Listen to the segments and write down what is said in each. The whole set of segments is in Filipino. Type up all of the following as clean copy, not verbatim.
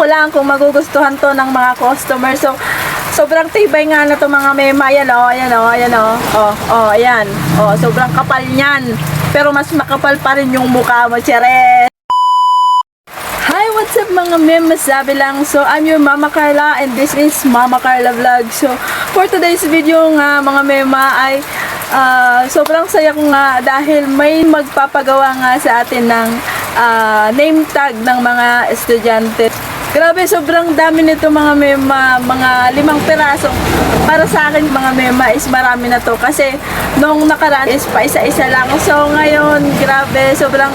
lang kung magugustuhan to ng mga customer. So, sobrang tibay nga na to mga mema. Ayan o, ayan o, ayan o. Ayan. Sobrang kapal niyan. Pero mas makapal pa rin yung mukha mo, Chere. Hi, what's up mga mem? Sabi lang. So, I'm your Mama Carla and this is Mama Carla Vlog. So, for today's video nga mga mema ay sobrang saya ko nga dahil may magpapagawa nga sa atin ng name tag ng mga estudyante. Grabe, sobrang dami nito mga mema, mga 5 piraso. Para sa akin mga mema is marami na to kasi nung nakaraan is pa isa-isa lang. So ngayon, grabe, sobrang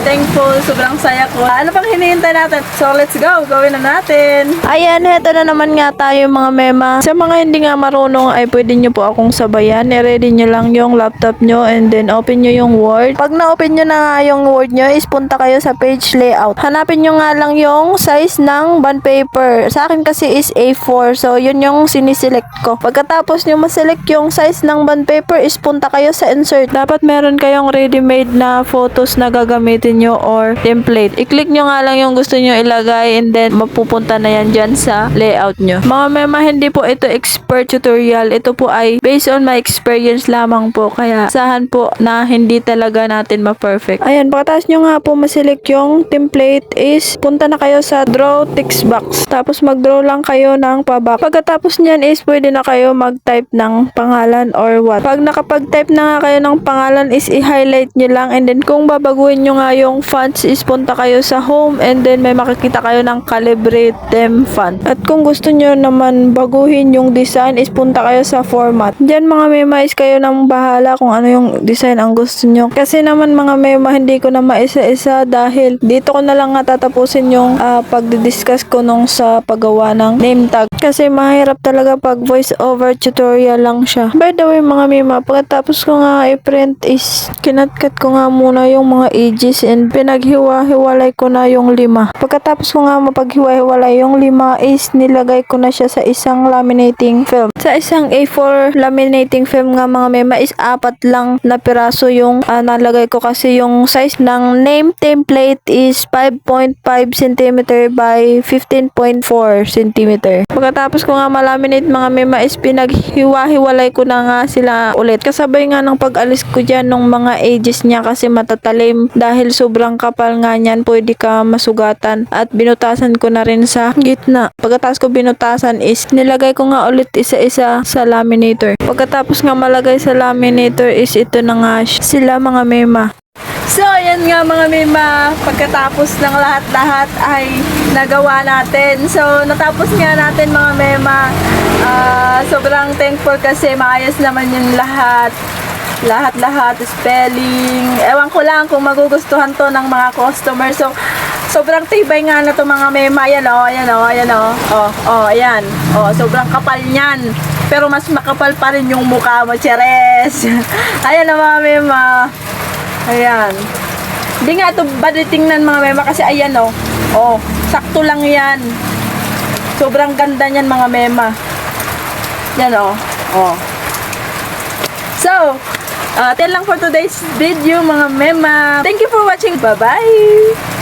thankful, sobrang saya ko. Ano pang hinihintay natin? So let's go, gawin na natin. Ayan, heto na naman nga tayo mga mema. Sa mga hindi nga marunong ay pwede nyo po akong sabayan. I-ready nyo lang yung laptop nyo and then open nyo yung Word. Pag na-open nyo na nga yung Word nyo, is punta kayo sa page layout. Hanapin nyo nga lang yung size ng bond paper. Sa akin kasi is A4. So, yun yung siniselect ko. Pagkatapos nyo maselect yung size ng bond paper, is punta kayo sa insert. Dapat meron kayong ready-made na photos na gagamitin nyo or template. I-click nyo nga lang yung gusto nyo ilagay and then mapupunta na yan dyan sa layout nyo. Mga mema, hindi po ito expert tutorial. Ito po ay based on my experience lamang po. Kaya, sahan po na hindi talaga natin ma-perfect. Ayan, pagkatapos nyo nga po maselect yung template is punta na kayo sa draw text box. Tapos mag-draw lang kayo ng pabak. Pagkatapos nyan is pwede na kayo mag-type ng pangalan or what. Pag nakapag-type na nga kayo ng pangalan is i-highlight nyo lang and then kung babaguhin nyo nga yung fonts is punta kayo sa home and then may makikita kayo ng calibrate them font. At kung gusto nyo naman baguhin yung design is punta kayo sa format. Diyan mga mema is kayo nang bahala kung ano yung design ang gusto nyo. Kasi naman mga mema hindi ko na maisa-isa dahil dito ko na lang nga tatapusin yung pagdidiscuss ko nung sa paggawa ng name tag. Kasi mahirap talaga pag voice over tutorial lang siya. By the way mga mema, pagkatapos ko nga i-print is kinatkat ko nga muna yung mga edges and pinaghiwa-hiwalay ko na yung 5. Pagkatapos ko nga mapaghiwa-hiwalay yung 5 is nilagay ko na siya sa isang laminating film. Sa isang A4 laminating film nga mga mema is 4 lang na piraso yung nalagay ko kasi yung size ng name template is 5.5 cm by 15.4 cm. Pagkatapos ko nga malaminate mga mema is pinaghiwa-hiwalay ko na nga sila ulit. Kasabay nga ng pag-alis ko dyan ng mga edges niya kasi matatalim dahil sobrang kapal nga niyan, pwede ka masugatan at binutasan ko na rin sa gitna. Pagkatapos ko binutasan is nilagay ko nga ulit isa-isa sa laminator. Pagkatapos nga malagay sa laminator is ito na nga sila mga mema. So, ayan nga mga mema, pagkatapos ng lahat-lahat ay nagawa natin. So, natapos nga natin mga mema. Sobrang thankful kasi maayos naman yung lahat. Lahat-lahat, spelling. Ewan ko lang kung magugustuhan to ng mga customer. So, sobrang tibay nga na to mga mema. Ayan o, ayan o, ayan o. Ayan. Sobrang kapal niyan. Pero mas makapal pa rin yung mukha mo, Cheres. Ayan o mga mema. Ayan. Hindi nga ito bali tingnan mga mema kasi ayan o. Sakto lang yan. Sobrang ganda niyan mga mema. Yan o. So, yan lang for today's video mga mema. Thank you for watching. Bye-bye!